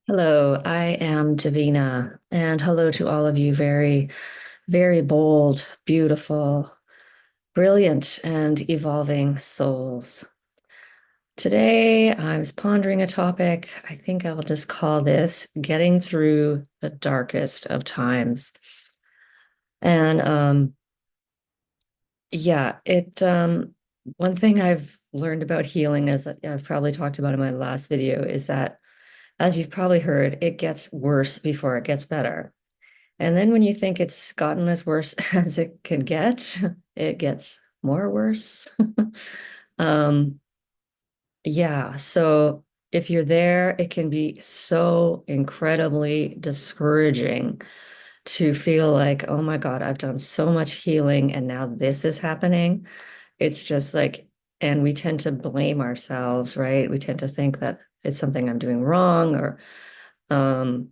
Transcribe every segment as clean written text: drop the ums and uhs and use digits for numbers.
Hello, I am Davina, and hello to all of you very, very bold, beautiful, brilliant, and evolving souls. Today, I was pondering a topic. I think I will just call this Getting Through the Darkest of Times. And yeah, one thing I've learned about healing, as I've probably talked about in my last video, is that, as you've probably heard, it gets worse before it gets better. And then when you think it's gotten as worse as it can get, it gets more worse. Um, yeah, so if you're there, it can be so incredibly discouraging to feel like, oh my God, I've done so much healing and now this is happening. It's just like, and we tend to blame ourselves, right? We tend to think that it's something I'm doing wrong or um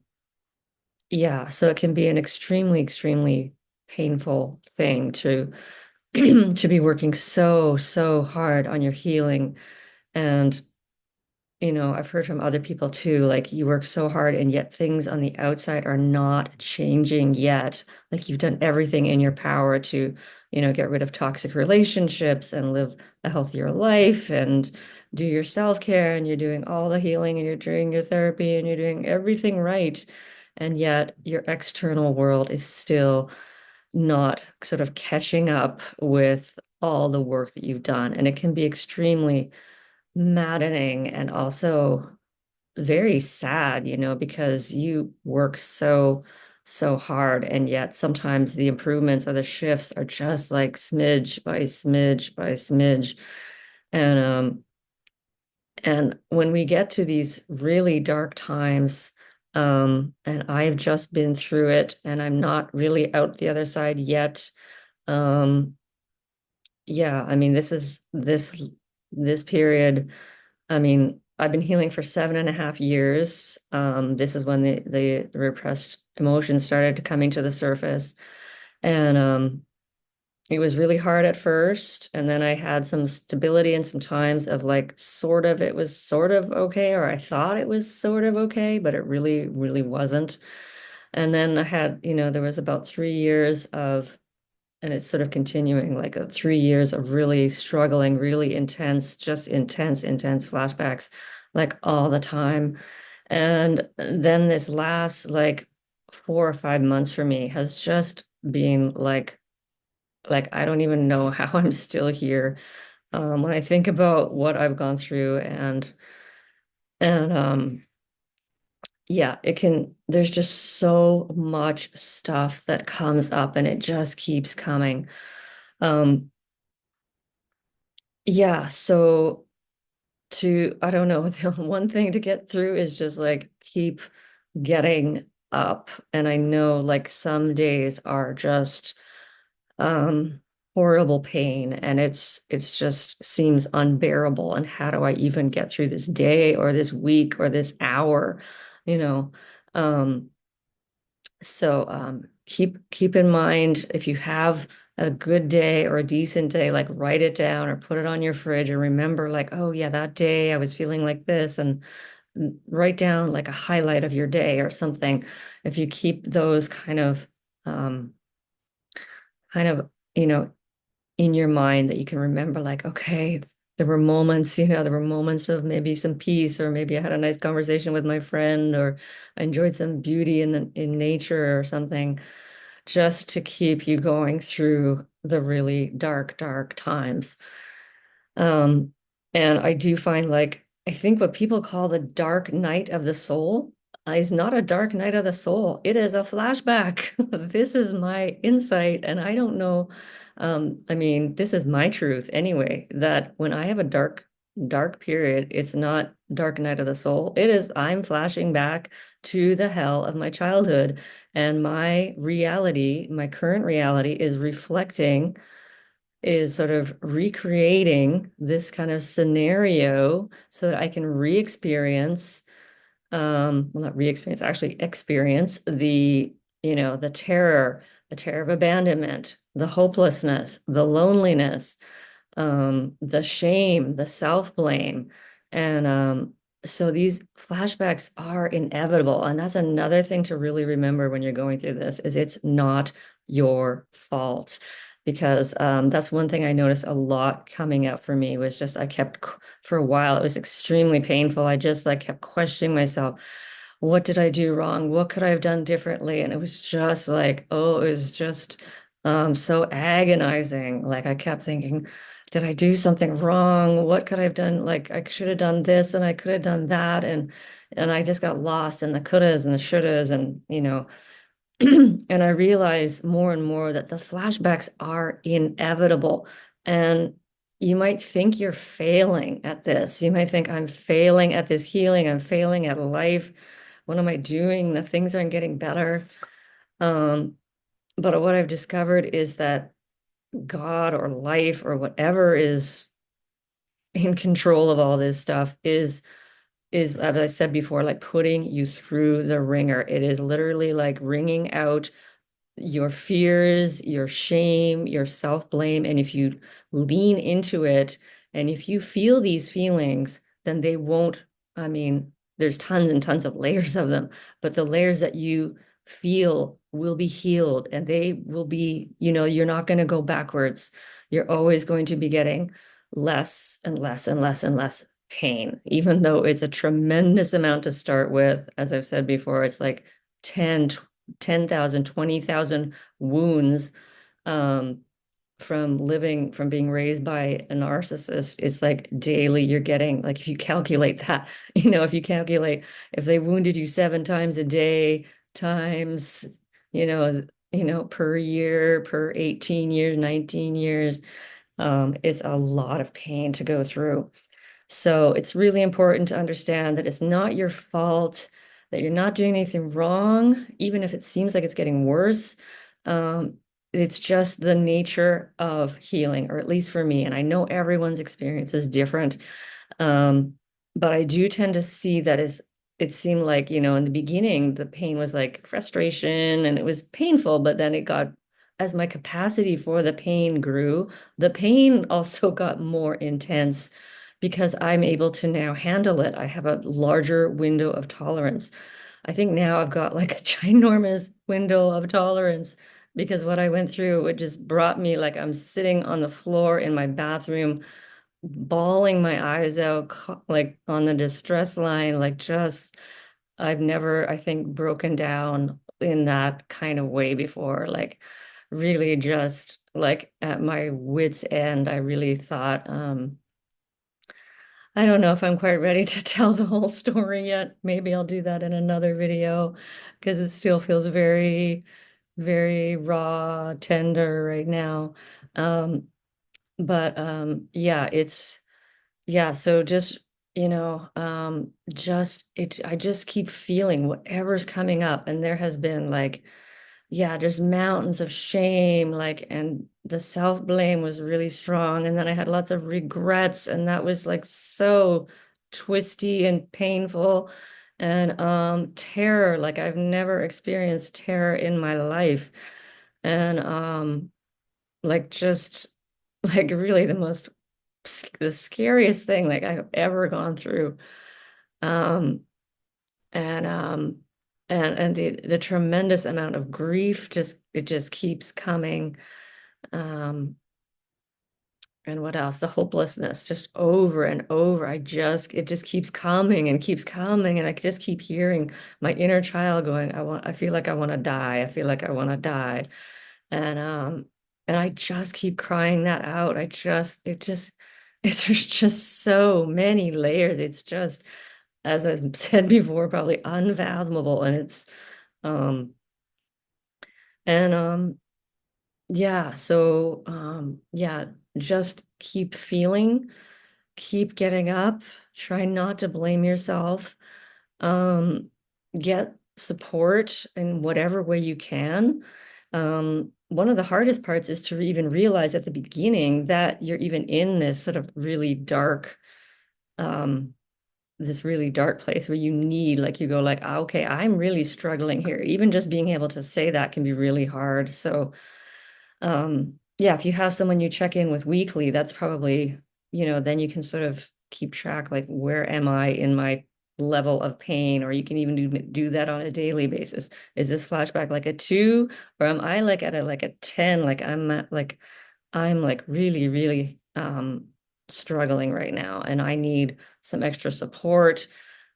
yeah, so it can be an extremely, extremely painful thing to to be working so, so hard on your healing. And, I've heard from other people too, like you work so hard and yet things on the outside are not changing yet. Like you've done everything in your power to, get rid of toxic relationships and live a healthier life and do your self-care and you're doing all the healing and you're doing your therapy and you're doing everything right. And yet your external world is still not sort of catching up with all the work that you've done. And it can be extremely maddening and also very sad, because you work so, so hard. And yet sometimes the improvements or the shifts are just like smidge by smidge by smidge. And when we get to these really dark times, and I've just been through it and I'm not really out the other side yet. Um, yeah, I mean, this period. I mean, I've been healing for 7.5 years. This is when the repressed emotions started coming to the surface. And it was really hard at first. And then I had some stability and some times of like it was sort of okay, or I thought it was sort of okay, but it really, really wasn't. And then I had, there was about 3 years of and it's sort of continuing like 3 years of really struggling, really intense, just intense, intense flashbacks, like all the time. And then this last like 4 or 5 months for me has just been like I don't even know how I'm still here. When I think about what I've gone through and yeah, there's just so much stuff that comes up and it just keeps coming. Um, Yeah, so I don't know, the one thing to get through is just like keep getting up. And I know like some days are just um horrible pain and it's just seems unbearable. And how do I even get through this day or this week or this hour, you know? Um, so keep in mind if you have a good day or a decent day, like write it down or put it on your fridge and remember like, oh yeah, that day I was feeling like this and write down like a highlight of your day or something. If you keep those um kind of, you know, in your mind that you can remember like, okay, there were moments of maybe some peace, or maybe I had a nice conversation with my friend, or I enjoyed some beauty in nature or something, just to keep you going through the really dark, dark times. Um, and I do find like, I think what people call the dark night of the soul is not a dark night of the soul. It is a flashback. This is my insight. And I don't know. I mean, this is my truth anyway, that when I have a dark, dark period, it's not dark night of the soul. It is, I'm flashing back to the hell of my childhood. And my reality, my current reality is sort of recreating this kind of scenario so that I can re-experience, well, not re-experience, actually experience the terror of abandonment, the hopelessness, the loneliness, the shame, the self-blame. And So these flashbacks are inevitable. And that's another thing to really remember when you're going through this is it's not your fault. Because that's one thing I noticed a lot coming up for me was just I kept for a while, it was extremely painful. I just like kept questioning myself. What did I do wrong? What could I have done differently? And it was just like, oh, it was just so agonizing. Like I kept thinking, did I do something wrong? What could I have done? Like I should have done this and I could have done that. And I just got lost in the couldas and the shouldas and and I realized more and more that the flashbacks are inevitable. And you might think you're failing at this. You might think, I'm failing at this healing. I'm failing at life. What am I doing? The things aren't getting better. Um, but what I've discovered is that God or life or whatever is in control of all this stuff is as I said before, like putting you through the ringer. It is literally like wringing out your fears, your shame, your self-blame. And if you lean into it, and if you feel these feelings, then they won't, I mean, there's tons and tons of layers of them, but the layers that you feel will be healed and they will be, you're not going to go backwards. You're always going to be getting less and less and less and less pain, even though it's a tremendous amount to start with. As I've said before, it's like 10,000, 20,000 wounds um, from being raised by a narcissist. It's like daily you're getting, like if you calculate that, if you calculate if they wounded you 7 times a day times, per year, per 18 years, 19 years, it's a lot of pain to go through. So it's really important to understand that it's not your fault, that you're not doing anything wrong, even if it seems like it's getting worse. Um, it's just the nature of healing, or at least for me. And I know everyone's experience is different. Um, but I do tend to see that as it seemed like, in the beginning, the pain was like frustration and it was painful, but then it got, as my capacity for the pain grew, the pain also got more intense because I'm able to now handle it. I have a larger window of tolerance. I think now I've got like a ginormous window of tolerance because what I went through, it just brought me like I'm sitting on the floor in my bathroom, bawling my eyes out, like on the distress line, like just, I've never, I think, broken down in that kind of way before. Like, really just like at my wit's end, I really thought, I don't know if I'm quite ready to tell the whole story yet. Maybe I'll do that in another video because it still feels very, very raw, tender right now. Um, but yeah, yeah, so just, I just keep feeling whatever's coming up. And there has been like, yeah, there's mountains of shame, like, and the self-blame was really strong. And then I had lots of regrets, and that was like so twisty and painful. And terror, like I've never experienced terror in my life. And like just like really the scariest thing like I've ever gone through. Um and the tremendous amount of grief just keeps coming. um and what else, the hopelessness just over and over. It just keeps coming and keeps coming, and I just keep hearing my inner child going, I feel like I want to die, I feel like I want to die. and and I just keep crying that out. There's just so many layers. It's just, as I've said before, probably unfathomable. And it's um and yeah, so yeah, just keep feeling, keep getting up, try not to blame yourself. um get support in whatever way you can. One of the hardest parts is to even realize at the beginning that you're even in this sort of really dark um this really dark place where you need, like, you go like, "Ah, okay, I'm really struggling here." Even just being able to say that can be really hard. So, yeah, if you have someone you check in with weekly, that's probably, then you can sort of keep track, like, where am I in my level of pain, or you can even do that on a daily basis. Is this flashback like a 2, or am I like at a like a 10? Like I'm like really, really struggling right now, and I need some extra support.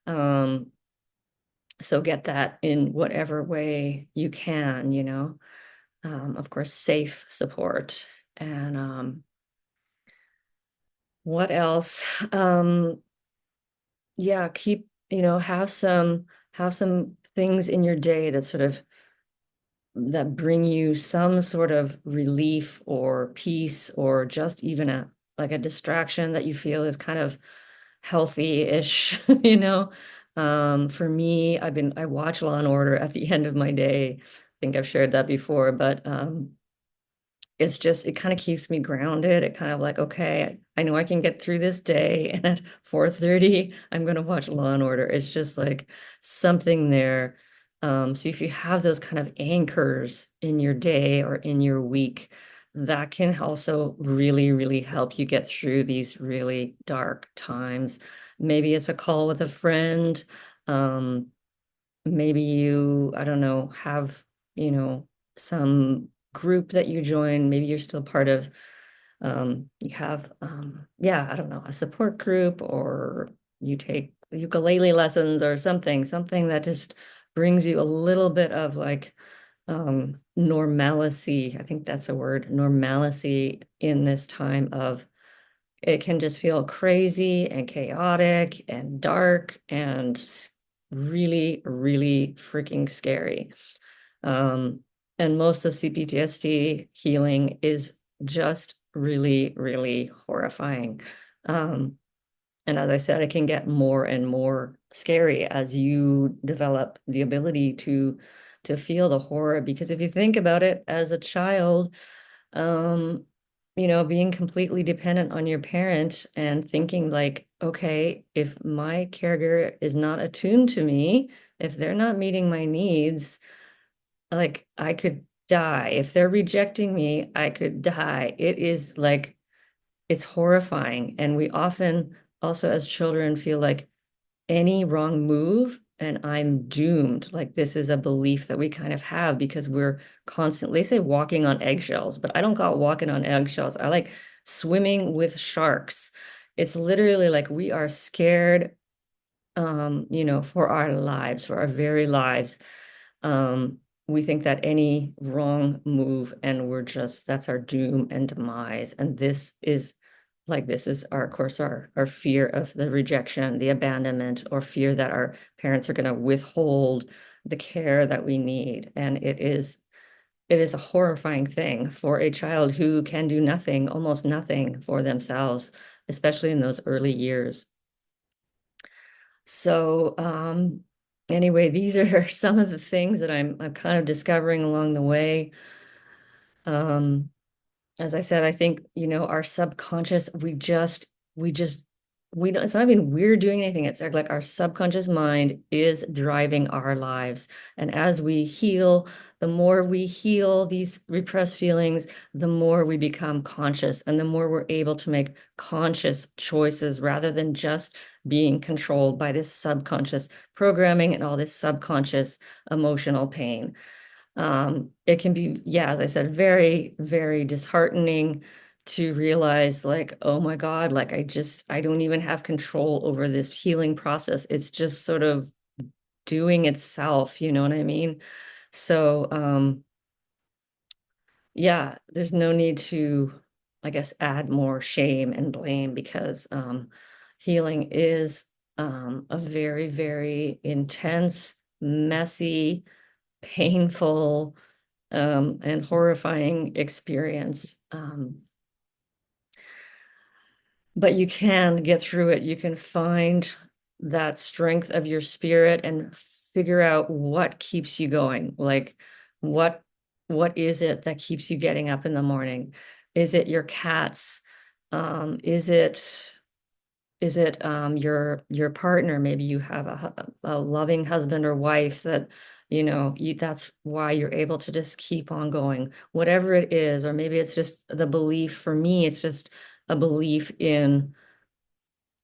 Um, so get that in whatever way you can, you know. Of course, safe support. And what else? Yeah, keep, you know, have some things in your day that sort of that bring you some sort of relief or peace, or just even a like a distraction that you feel is kind of healthy-ish, you know. For me, I watch Law and Order at the end of my day. I think I've shared that before, but it's just it kind of keeps me grounded. It kind of like, okay, I know I can get through this day, and at 4:30 I'm going to watch Law and Order. It's just like something there. So if you have those kind of anchors in your day or in your week, that can also really, really help you get through these really dark times. Maybe it's a call with a friend. Um, Maybe you, I don't know, have, you know, some group that you join. Maybe you're still part of, you have, yeah, I don't know, a support group, or you take ukulele lessons or something that just brings you a little bit of like, normalcy. I think that's a word, normalcy in this time of it can just feel crazy and chaotic and dark and really, really freaking scary. Um, and most of CPTSD healing is just really, really horrifying. Um, and as I said, it can get more and more scary as you develop the ability to feel the horror. Because if you think about it, as a child, um, you know, being completely dependent on your parent and thinking like, okay, if my caregiver is not attuned to me, if they're not meeting my needs, like I could die. If they're rejecting me, I could die. It is like it's horrifying. And we often also as children feel like any wrong move and I'm doomed. Like this is a belief that we kind of have because we're constantly, they say walking on eggshells, but I don't call it walking on eggshells. I like swimming with sharks. It's literally like we are scared, you know, for our lives, for our very lives. We think that any wrong move and we're just, that's our doom and demise. And this is like, this is our, of course, our fear of the rejection, the abandonment, or fear that our parents are going to withhold the care that we need. And it is a horrifying thing for a child who can do nothing, almost nothing for themselves, especially in those early years. So, anyway, these are some of the things that I'm kind of discovering along the way. Um, as I said, I think, you know, our subconscious, we just, we don't, it's not even we're doing anything. It's like our subconscious mind is driving our lives. And as we heal, the more we heal these repressed feelings, the more we become conscious and the more we're able to make conscious choices rather than just being controlled by this subconscious programming and all this subconscious emotional pain. It can be, yeah, as I said, very, very disheartening to realize like, oh my God, like I don't even have control over this healing process. It's just sort of doing itself, you know what I mean? So, yeah, there's no need to, I guess, add more shame and blame because healing is a very, very intense, messy, painful, and horrifying experience. But you can get through it. You can find that strength of your spirit and figure out what keeps you going. Like what what is it that keeps you getting up in the morning? Is it your cats? Is it your partner? Maybe you have a loving husband or wife that, you know, that's why you're able to just keep on going, whatever it is. Or maybe it's just the belief. For me, it's just a belief in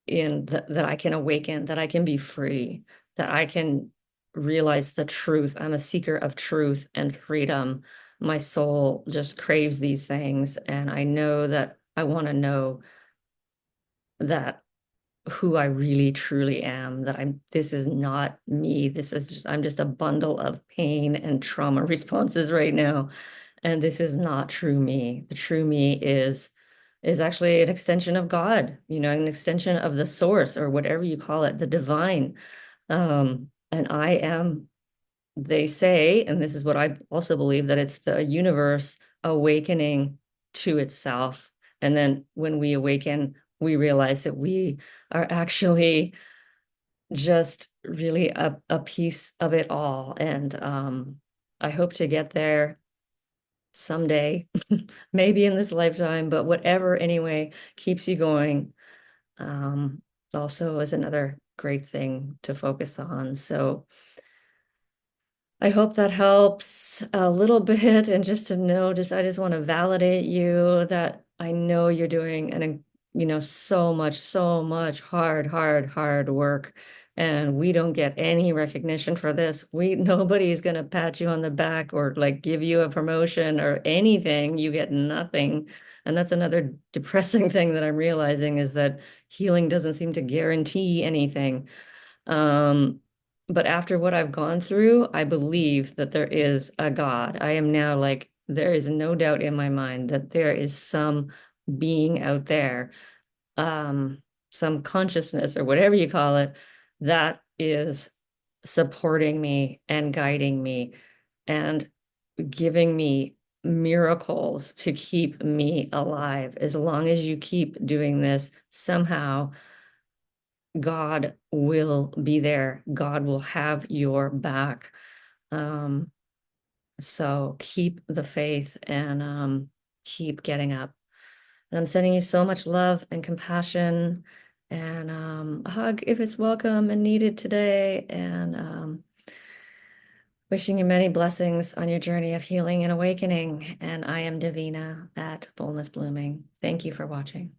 that I can awaken, that I can be free, that I can realize the truth. I'm a seeker of truth and freedom. My soul just craves these things, and I know that I want to know that who I really truly am, that this is not me. I'm just a bundle of pain and trauma responses right now. And this is not true me. The true me is actually an extension of God, an extension of the source or whatever you call it, the divine. And I am, they say, and this is what I also believe, that it's the universe awakening to itself. And then when we awaken, we realize that we are actually just really a piece of it all. And I hope to get there someday, maybe in this lifetime, but whatever anyway keeps you going, also is another great thing to focus on. So I hope that helps a little bit. And just to know, I just want to validate you that I know you're doing so much hard work. And we don't get any recognition for this. Nobody's going to pat you on the back or like give you a promotion or anything. You get nothing. And that's another depressing thing that I'm realizing, is that healing doesn't seem to guarantee anything. Um, but after what I've gone through, I believe that there is a God. I am now like, there is no doubt in my mind that there is some being out there, um, some consciousness or whatever you call it, that is supporting me and guiding me and giving me miracles to keep me alive. As long as you keep doing this, somehow God will be there. God will have your back. Um, so keep the faith and keep getting up. And I'm sending you so much love and compassion and a hug if it's welcome and needed today. And wishing you many blessings on your journey of healing and awakening. And I am Davina at Boldness Blooming. Thank you for watching.